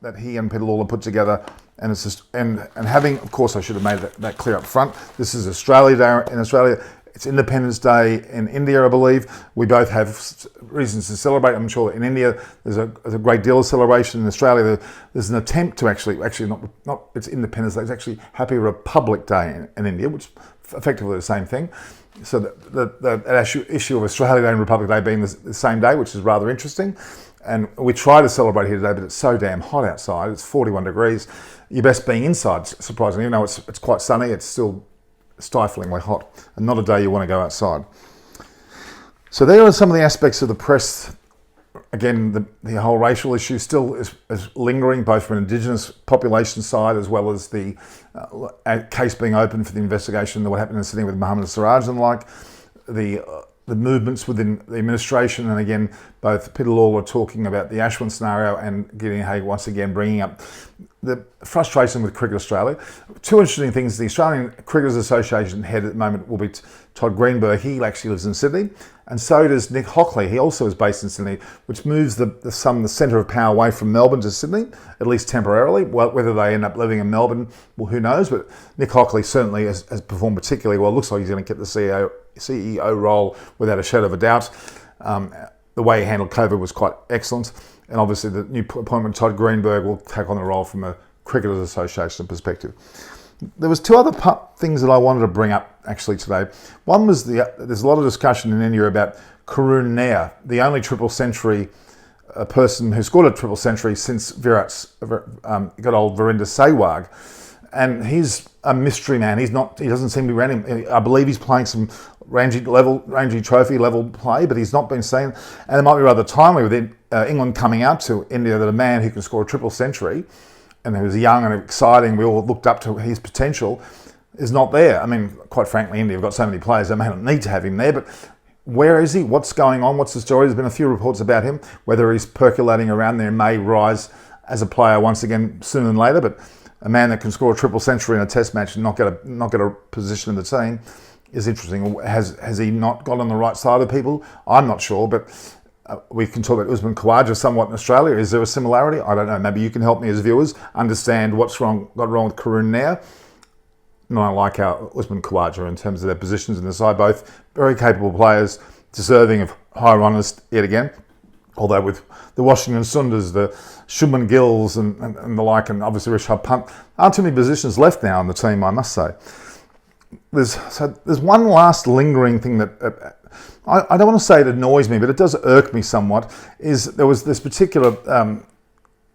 that he and Peter Lawler put together, and it's just and having, of course, I should have made that clear up front. This is Australia Day in Australia. It's Independence Day in India, I believe. We both have reasons to celebrate. I'm sure in India there's a great deal of celebration. In Australia there's an attempt to actually not it's Independence Day. It's actually Happy Republic Day in India, which is effectively the same thing. So the issue of Australia Day and Republic Day being the same day, which is rather interesting. And we try to celebrate here today, but it's so damn hot outside. It's 41 degrees. You're best being inside, surprisingly. Even though it's quite sunny, it's still stiflingly hot, and not a day you want to go outside. So there are some of the aspects of the press. Again, the whole racial issue still is lingering, both from an Indigenous population side as well as the case being open for the investigation of what happened in Sydney with Mohammed Siraj and the like. The movements within the administration, and again, both Peter Lawler talking about the Ashwin scenario and Gideon Haigh once again bringing up the frustration with Cricket Australia. Two interesting things. The Australian Cricketers Association head at the moment will be Todd Greenburg. He actually lives in Sydney, and so does Nick Hockley. He also is based in Sydney, which moves the centre of power away from Melbourne to Sydney, at least temporarily. Well, whether they end up living in Melbourne, well, who knows? But Nick Hockley certainly has performed particularly well. Looks like he's going to get the CEO role without a shadow of a doubt. The way he handled COVID was quite excellent. And obviously the new appointment, Todd Greenburg, will take on the role from a Cricketers Association perspective. There was two other things that I wanted to bring up actually today. One was there's a lot of discussion in India about Karun Nair, the only triple century person who scored a triple century since Virat's good old Virender Sehwag. And he's a mystery man. He doesn't seem to be around. I believe he's playing some Ranji Trophy level play, but he's not been seen. And it might be rather timely with England coming out to India that a man who can score a triple century and who was young and exciting, we all looked up to his potential, is not there. I mean, quite frankly, India have got so many players, they may not need to have him there, but where is he? What's going on? What's the story? There's been a few reports about him, whether he's percolating around there, may rise as a player once again sooner than later, but a man that can score a triple century in a test match and not get a position in the team is interesting. Has he not got on the right side of people? I'm not sure, but we can talk about Usman Khawaja somewhat in Australia. Is there a similarity? I don't know. Maybe you can help me as viewers understand what's got wrong with Karun Nair. And I like how Usman Khawaja in terms of their positions in the side, both very capable players, deserving of higher honours yet again. Although with the Washington Sundars, the Shubman Gills and the like, and obviously Rishabh Pant, aren't too many positions left now on the team, I must say. There's one last lingering thing that I don't want to say it annoys me, but it does irk me somewhat, is there was this particular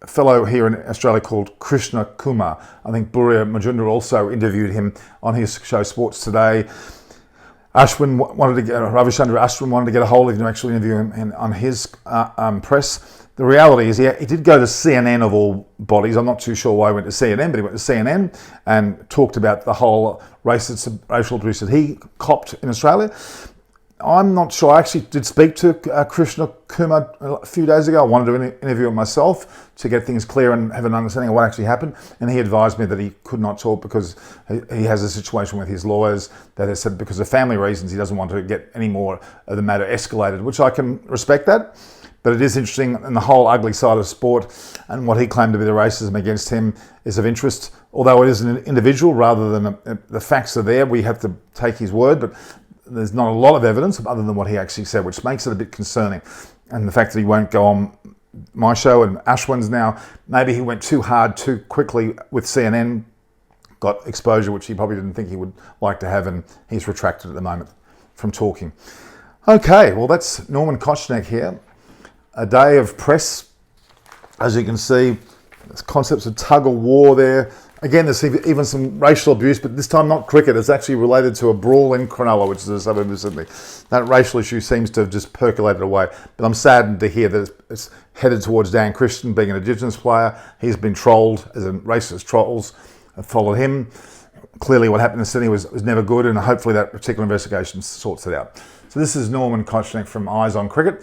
fellow here in Australia called Krishna Kumar. I think Burya Majumdar also interviewed him on his show Sports Today. Ravichandra Ashwin wanted to get a hold of him to actually interview him on his press. The reality is he did go to CNN of all bodies. I'm not too sure why he went to CNN, but he went to CNN and talked about the whole racial abuse that he copped in Australia. I'm not sure. I actually did speak to Krishna Kumar a few days ago. I wanted to interview him myself to get things clear and have an understanding of what actually happened. And he advised me that he could not talk because he has a situation with his lawyers that has said because of family reasons he doesn't want to get any more of the matter escalated, which I can respect that. But it is interesting, and the whole ugly side of sport and what he claimed to be the racism against him is of interest. Although it is an individual rather than the facts are there, we have to take his word, but there's not a lot of evidence other than what he actually said, which makes it a bit concerning. And the fact that he won't go on my show and Ashwin's now, maybe he went too hard too quickly with CNN, got exposure which he probably didn't think he would like to have, and he's retracted at the moment from talking. Okay, well that's Norman Kochneck here. A day of press, as you can see, there's concepts of tug of war there. Again, there's even some racial abuse, but this time not cricket. It's actually related to a brawl in Cronulla, which is a suburb of Sydney. That racial issue seems to have just percolated away. But I'm saddened to hear that it's headed towards Dan Christian being an Indigenous player. He's been trolled, as in racist trolls have followed him. Clearly what happened in Sydney was never good, and hopefully that particular investigation sorts it out. So this is Norman Kochneck from Eyes on Cricket.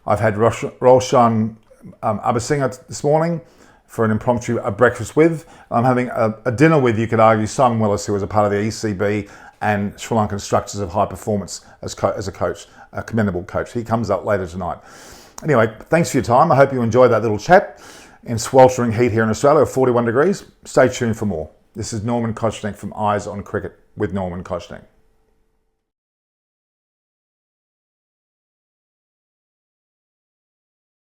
I've had Roshan Abasingha this morning for an impromptu breakfast with. I'm having a dinner with, you could argue, Simon Willis, who was a part of the ECB and Sri Lankan Structures of High Performance as a coach, a commendable coach. He comes up later tonight. Anyway, thanks for your time. I hope you enjoyed that little chat. in sweltering heat here in Australia of 41 degrees. Stay tuned for more. This is Norman Koshnek from Eyes on Cricket with Norman Koshnek.